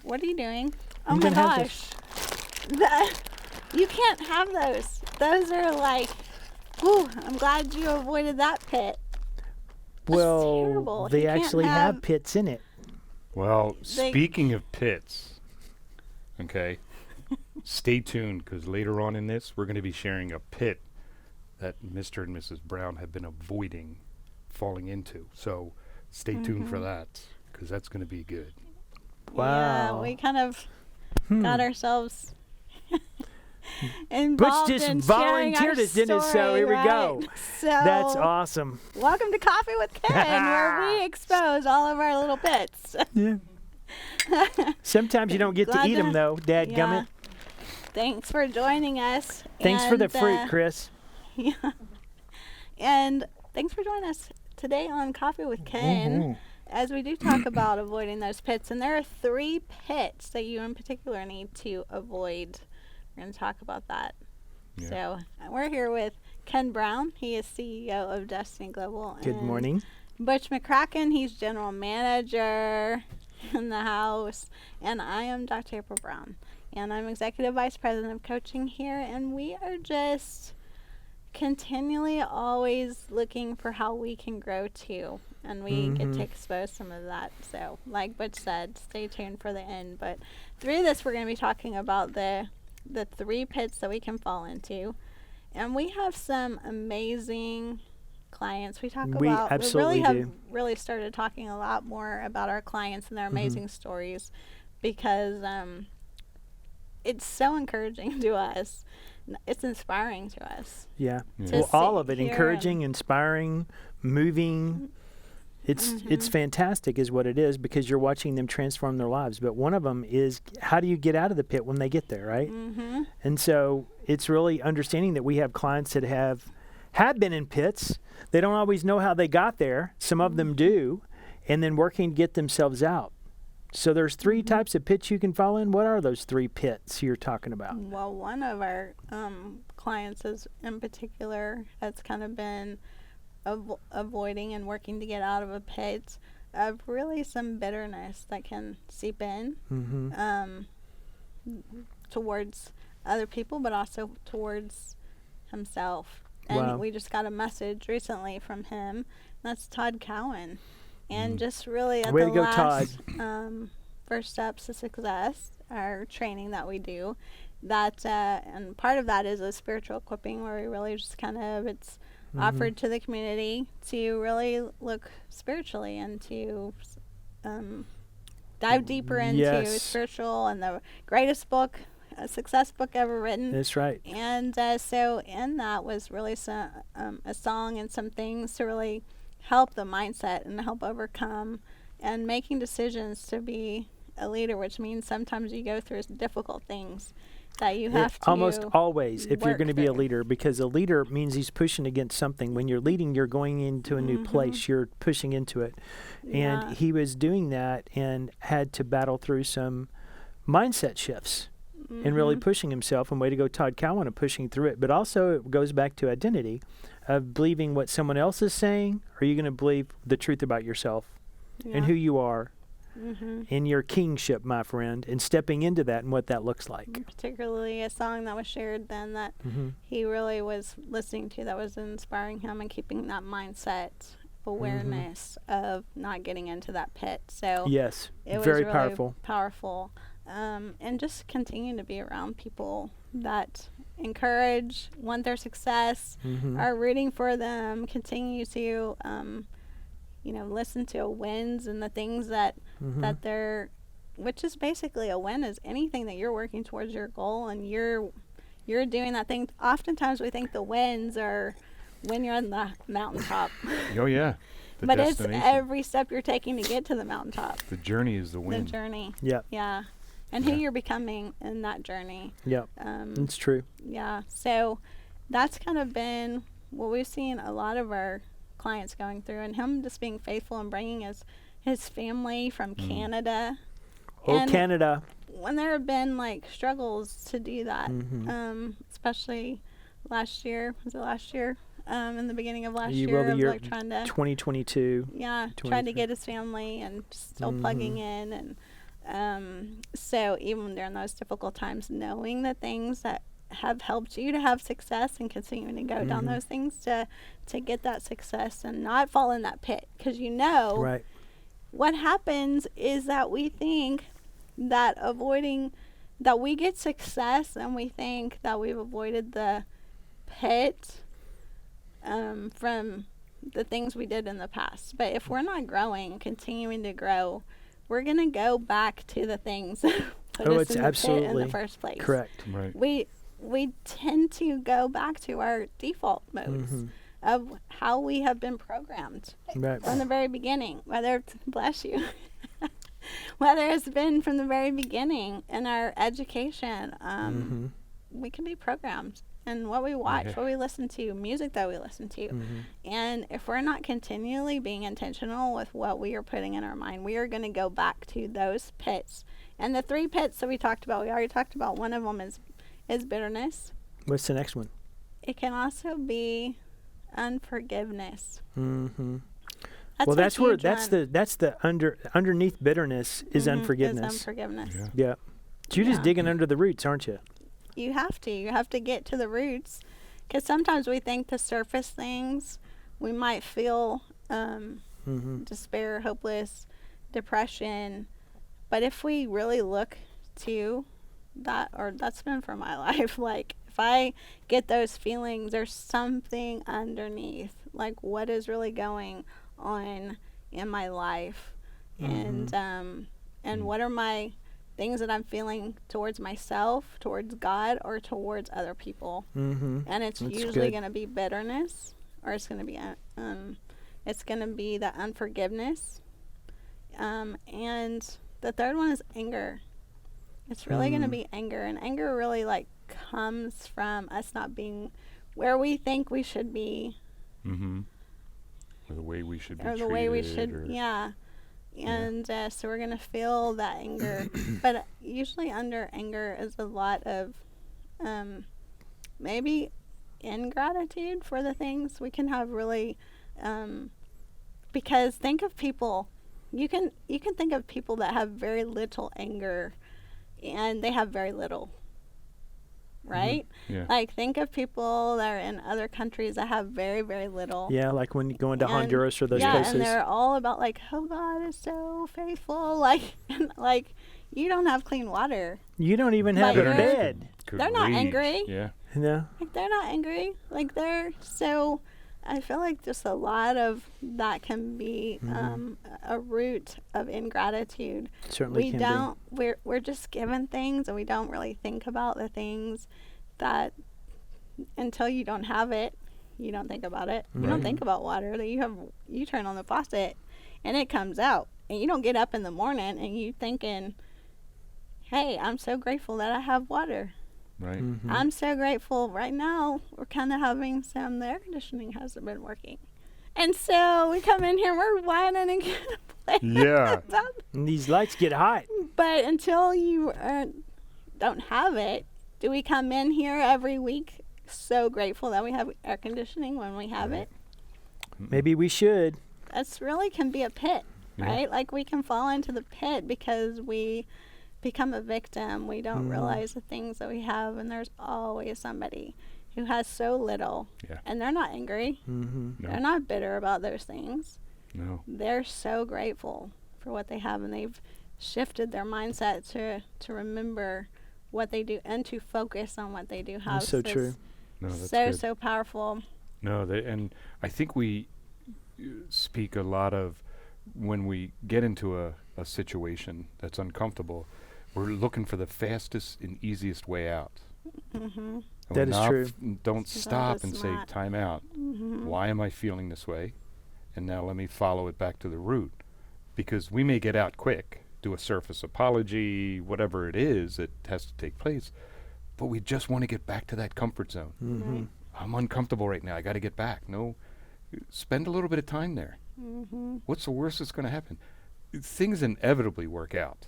What are you doing? Oh You my can have gosh. You can't have those. Those are like, whew, I'm glad you avoided that pit. Well, terrible. they You can't actually have have- pits in it. Well, They- speaking of pits, okay, stay tuned because later on in this, we're going to be sharing a pit that Mr. and Mrs. Brown have been avoiding falling into. So stay tuned for that because that's going to be good. Yeah, Wow. we kind of got ourselves involved Butch just in sharing our volunteered it, didn't it? So story, here we go. right? So That's awesome. welcome to Coffee with Ken, where we expose all of our little bits. Yeah. Sometimes you don't get to Glad eat them, to- though, Yeah. dadgummit. Thanks for joining us. Thanks for the and, fruit, Chris. Yeah. And thanks for joining us today on Coffee with Ken, Mm-hmm. as we do talk about avoiding those pits. And there are 3 pits that you in particular need to avoid. We're going to talk about that. Yeah. So we're here with Ken Brown. He is CEO of Destiny Global. Good and morning. Butch McCracken. He's general manager in the house. And I am Dr. April Brown. And I'm executive vice president of coaching here. And we are just continually always looking for how we can grow too. And we get to expose some of that. So like Butch said, stay tuned for the end. But through this, we're going to be talking about the 3 pits that we can fall into. And we have some amazing clients. We talk We about, absolutely we really do. have really started talking a lot more about our clients and their amazing stories, because it's so encouraging to us. It's inspiring to us. Yeah. Yeah. To Well, all sit of it, here encouraging, inspiring, moving. It's fantastic is what it is, because you're watching them transform their lives. But one of them is, how do you get out of the pit when they get there, right? Mm-hmm. And so it's really understanding that we have clients that have been in pits. They don't always know how they got there. Some of them do, and then working to get themselves out. So there's 3 types of pits you can fall in. What are those 3 pits you're talking about? Well, one of our clients is in particular has kind of been avoiding and working to get out of a pit of really some bitterness that can seep in towards other people, but also towards himself. And Wow. we just got a message recently from him. That's Todd Cowan. And just really at Way the to go, last First Steps to Success, our training that we do, that and part of that is a spiritual equipping, where we really just kind of, it's offered to the community to really look spiritually and to dive deeper into Yes. spiritual, and the greatest book, a success book ever written. That's right. And so in that was really some, a song and some things to really help the mindset and help overcome and making decisions to be a leader, which means sometimes you go through difficult things that you have to Almost always, if you're work going to be a through. leader, because a leader means he's pushing against something. When you're leading, you're going into a new place. You're pushing into it. Yeah. And he was doing that and had to battle through some mindset shifts and really pushing himself. And way to go, Todd Cowan, of pushing through it. But also it goes back to identity of believing what someone else is saying. Or are you going to believe the truth about yourself and who you are in your kingship, my friend, and stepping into that and what that looks like? Particularly a song that was shared then that he really was listening to, that was inspiring him and keeping that mindset awareness of not getting into that pit. So Yes, it was very really powerful. And just continue to be around people that encourage, want their success, are rooting for them, continue to listen to wins and the things that that they're, which is basically a win is anything that you're working towards your goal and you're doing that thing. Oftentimes we think the wins are when you're on the mountaintop. Oh, yeah. The But it's destination. every step you're taking to get to the mountaintop. The journey is the win. The journey. Yeah, Yeah. And who you're becoming in that journey. yeah, it's true. Yeah. So that's kind of been what we've seen a lot of our clients going through, and him just being faithful and bringing his family from Canada. Oh, And Canada. when there have been like struggles to do that, especially last year, was it last year? In the beginning of last year, of like trying to 2022. tried to 23. get his family and still plugging in, and So even during those difficult times, knowing the things that have helped you to have success and continuing to go down Mhm. those things to get that success and not fall in that pit, because you know Right. what happens is that we think that that we get success and we think that we've avoided the pit from the things we did in the past. But if we're not growing, continuing to grow, we're going to go back to the things that put Oh, us it's in the pit in absolutely the first place. Correct. Right. We tend to go back to our default modes Mhm. of how we have been programmed Right. from the very beginning, whether it's, bless you, whether it's been from the very beginning in our education. Mhm. We can be programmed and what we watch, Yeah. what we listen to, music that we listen to. Mhm. And if we're not continually being intentional with what we are putting in our mind, we are going to go back to those pits. And the 3 pits that we talked about, we already talked about. One of them is bitterness. What's the next one? It can also be unforgiveness. Mhm. That's Well, a that's where huge that's one. the underneath bitterness is Mhm, unforgiveness. Is unforgiveness. Yeah. Yeah. So you're just Yeah. digging under the roots, aren't you? You have to get to the roots, because sometimes we think the surface things, we might feel Mhm. despair, hopeless, depression, but if we really look to that, or that's been for my life, like if I get those feelings, there's something underneath, like what is really going on in my life, and what are my things that I'm feeling towards myself, towards God, or towards other people. Mhm. And it's That's usually good. going to be bitterness, or it's going to be it's going to be the unforgiveness, and the third one is anger. It's really going to be anger, and anger really like comes from us not being where we think we should be, Mm-hmm. Or the way we should be or the way we treated, should, or yeah. And so we're going to feel that anger. But usually under anger is a lot of maybe ingratitude for the things. We can have really, because think of people, you can think of people that have very little anger and they have very little, right? Yeah. Like think of people that are in other countries that have very, very little. Yeah, like when you go into And- Honduras or those yeah, places. and they're all about like, oh, God is so faithful. Like, and, like you don't have clean water. You don't even have But a you're- bed. Could They're not rage. angry. Yeah. No. Like they're not angry. Like they're so. I feel like just a lot of that can be a root of ingratitude. Certainly We can don't. We're just given things, and we don't really think about the things that until you don't have it, you don't think about it. You don't Right. think about water. That you turn on the faucet, and it comes out, and you don't get up in the morning and you thinking, "Hey, I'm so grateful that I have water." Right. be. Mhm. I'm so grateful right now. We're kind of having some, the air conditioning hasn't been working. And so we come in here, we're whining and complaining. Yeah. about- And these lights get hot. But until you don't have it, do we come in here every week so grateful that we have air conditioning when we have it? Maybe we should. That's really can be a pit, Yeah. right? Like we can fall into the pit because we become a victim. We don't realize the things that we have, and there's always somebody who has so little, Yeah. and they're not angry. Mm-hmm. No. They're not bitter about those things. No. They're so grateful for what they have, and they've shifted their mindset to remember what they do and to focus on what they do have. That's so it's true. No. That's so good. so powerful. No. And I think we speak a lot of when we get into a situation that's uncomfortable. We're looking for the fastest and easiest way out. Mm-hmm. And That we're is not true. Don't So stop that and is say, not- time out. Mm-hmm. Why am I feeling this way? And now let me follow it back to the root. Because we may get out quick, do a surface apology, whatever it is that has to take place, but we just want to get back to that comfort zone. Mm-hmm. Right. I'm uncomfortable right now. I got to get back. No, spend a little bit of time there. Mm-hmm. What's the worst that's going to happen? Things inevitably work out.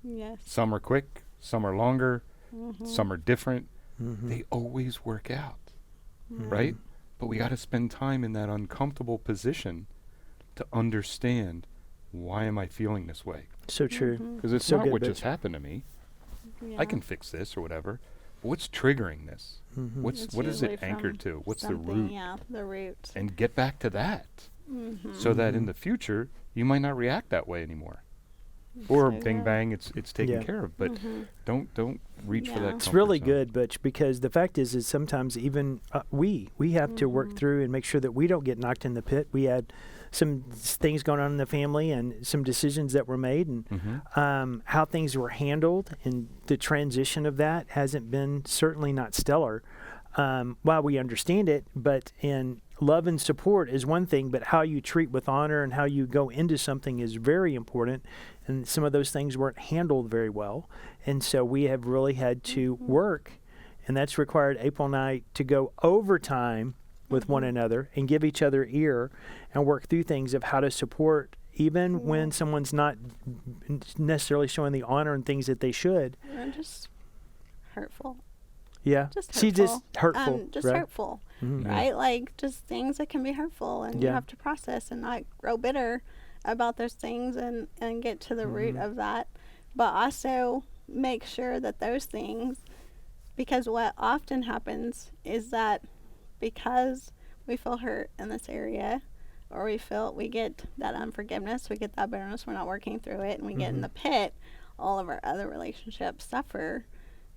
Yes. Some are quick, some are longer, Mm-hmm. some are different. Mm-hmm. They always work out, Mm-hmm. right? But we got to spend time in that uncomfortable position to understand, why am I feeling this way? So true. Because it's So not good, what Butch. just happened to me. Yeah. I can fix this or whatever. But what's triggering this? Mm-hmm. It's What is usually it anchored from to? What's the something, root? Yeah, the root. And get back to that, Mm-hmm. so that in Mhm. the future you might not react that way anymore. Or So bing good. bang, it's taken Yeah. care of. But Mhm. don't reach for Yeah. that. It's comfort really zone. good, Butch, because the fact is sometimes even we have to work Mhm. through and make sure that we don't get knocked in the pit. We had some things going on in the family and some decisions that were made, and Mhm. how things were handled, and the transition of that hasn't been certainly not stellar. While we understand it, but in love and support is one thing, but how you treat with honor and how you go into something is very important. And some of those things weren't handled very well. And so we have really had to work, and that's required April and I to go overtime with one another and give each other ear and work through things of how to support even when someone's not necessarily showing the honor and things that they should. They're just hurtful. Yeah. Just She's just hurtful. hurtful. Just right? hurtful, Mhm. right? Like just things that can be hurtful, and you Yeah. have to process and not grow bitter about those things, and get to the root of that. But also make sure that those things, because what often happens is that because we feel hurt in this area, or we get that unforgiveness, we get that bitterness, we're not working through it, and we get in the pit, all of our other relationships suffer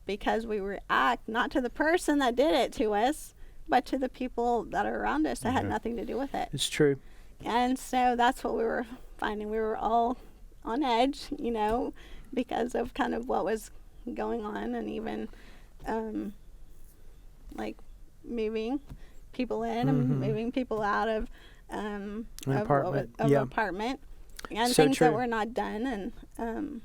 because we react not to the person that did it to us, but to the people that are around us that had Yeah. nothing to do with it. It's true. And so that's what we were finding. We were all on edge, because of kind of what was going on, and even like moving people in and moving people out of An of apartment. an Yeah. apartment, and So things true. that were not done, and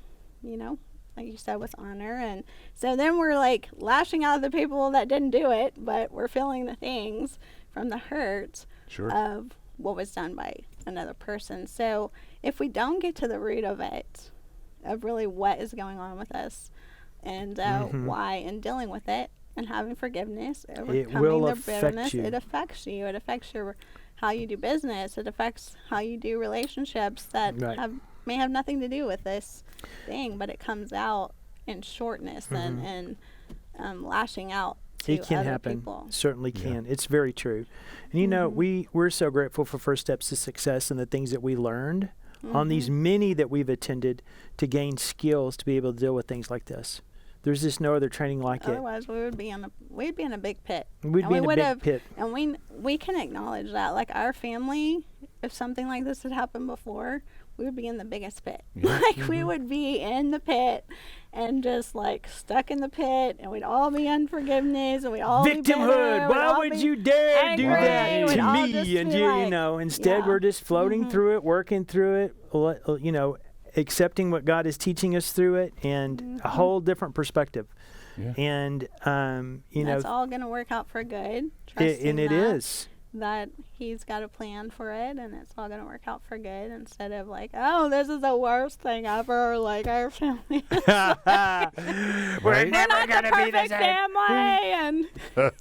like you said, with honor. And so then we're like lashing out at the people that didn't do it, but we're feeling the things from the hurt Sure. of what was done by another person. So if we don't get to the root of it, of really what is going on with us, and why, and dealing with it, and having forgiveness, overcoming will the affect bitterness, you. it affects you. It affects your how you do business. It affects how you do relationships that Right. may have nothing to do with this thing, but it comes out in shortness and lashing out to It can other happen. people. Certainly Yeah. can. It's very true. And you know, we're so grateful for First Steps to Success and the things that we learned on these many that we've attended to gain skills to be able to deal with things like this. There's just no other training like it. Otherwise, we'd be in a big pit. We'd and be we in a would big have- pit. And we can acknowledge that. Like our family, if something like this had happened before, we would be in the biggest pit. Yeah. Like we would be in the pit and just like stuck in the pit, and we'd all be unforgiveness, and we'd all be bitter, Victimhood. we'd Why all would be you dare angry, do that we'd to all just me? And be you like- know, instead yeah. we're just floating through it, working through it, accepting what God is teaching us through it, and a whole different perspective. Yeah. And That's all going to work out for good. and trusting it that. is. That he's got a plan for it, and it's all going to work out for good, instead of like, oh, this is the worst thing ever, like our family. Right? We're not the perfect family, and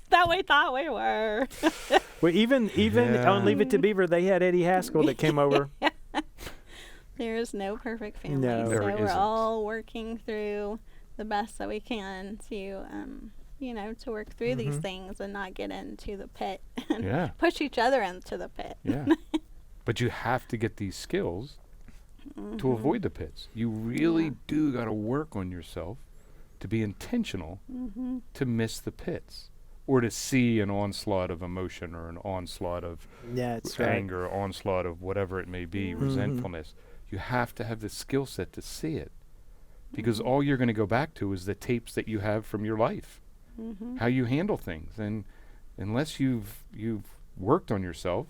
that we thought we were. Well, even Yeah. on Leave It to Beaver, they had Eddie Haskell that came over. There is no perfect family, No. so There we're isn't. all working through the best that we can to, to work through these things and not get into the pit and Yeah. push each other into the pit. Yeah. But you have to get these skills to avoid the pits. You really do got to work on yourself to be intentional to miss the pits, or to see an onslaught of emotion, or an onslaught of That's right. anger, onslaught of whatever it may be, resentfulness. You have to have the skill set to see it, because all you're going to go back to is the tapes that you have from your life, how you handle things. And unless you've worked on yourself,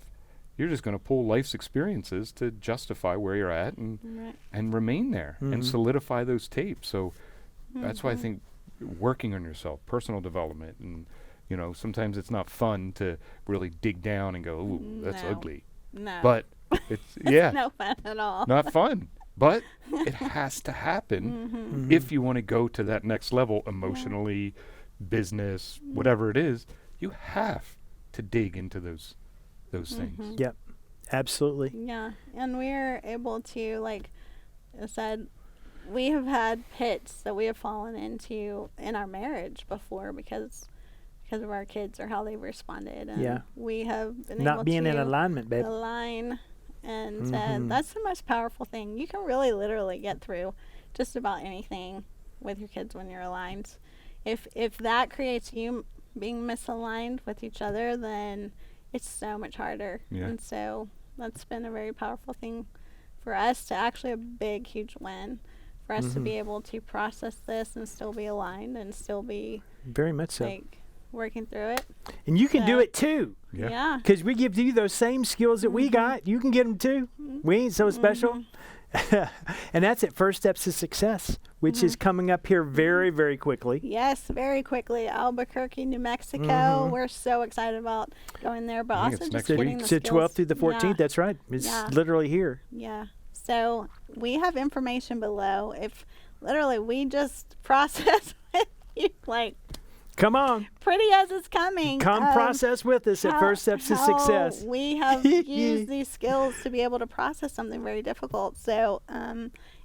you're just going to pull life's experiences to justify where you're at Right. and remain there and solidify those tapes. So that's why I think working on yourself, personal development, and sometimes it's not fun to really dig down and go, ooh, that's No. ugly. No. But it's yeah, no fun at all. not fun. But it has to happen if you want to go to that next level emotionally, business, whatever it is. You have to dig into those things. Yep. Absolutely. Yeah, and we're able to, like I said, we have had pits that we have fallen into in our marriage before because of our kids or how they responded. And Yeah. we have been Not able being to in alignment, babe. align, and Mhm. that's the most powerful thing. You can really literally get through just about anything with your kids when you're aligned. If that creates you being misaligned with each other, then it's so much harder. Yeah. And so that's been a very powerful thing for us to actually a big, huge win for us to Mhm. be able to process this and still be aligned and still be Very much so. like working through it. And you can do so- it too. Yeah. Yeah. Because we give you those same skills that we Mhm. got. You can get them too. We ain't so special. Mhm. And that's at First Steps to Success, which is coming up here very, very quickly. Yes, very quickly. Albuquerque, New Mexico. Mhm. We're so excited about going there, but I think also it's just next getting week. the So skills. 12th through the 14th, that's right. It's Yeah. literally here. Yeah. So we have information below. If literally we just process with you, like Come on. pretty as it's coming. Come process with us at how- First Steps to how Success. We have used these skills to be able to process something very difficult. So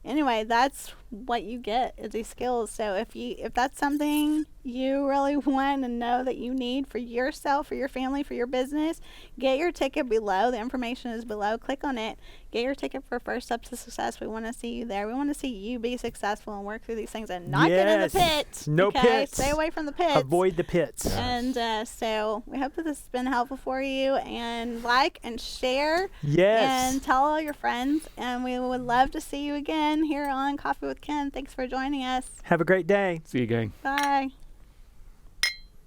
anyway, that's what you get is these skills. So if that's something you really want and know that you need for yourself, for your family, for your business, get your ticket below. The information is below. Click on it. Get your ticket for First Steps to Success. We want to see you there. We want to see you be successful and work through these things and not get in the Yes. pits. No okay? pits. Stay away from the pits. Avoid the pits. And so we hope that this has been helpful for you. And like and share Yes. and tell all your friends. And we would love to see you again here on Coffee with Ken. Thanks for joining us. Have a great day. See you, gang. Bye.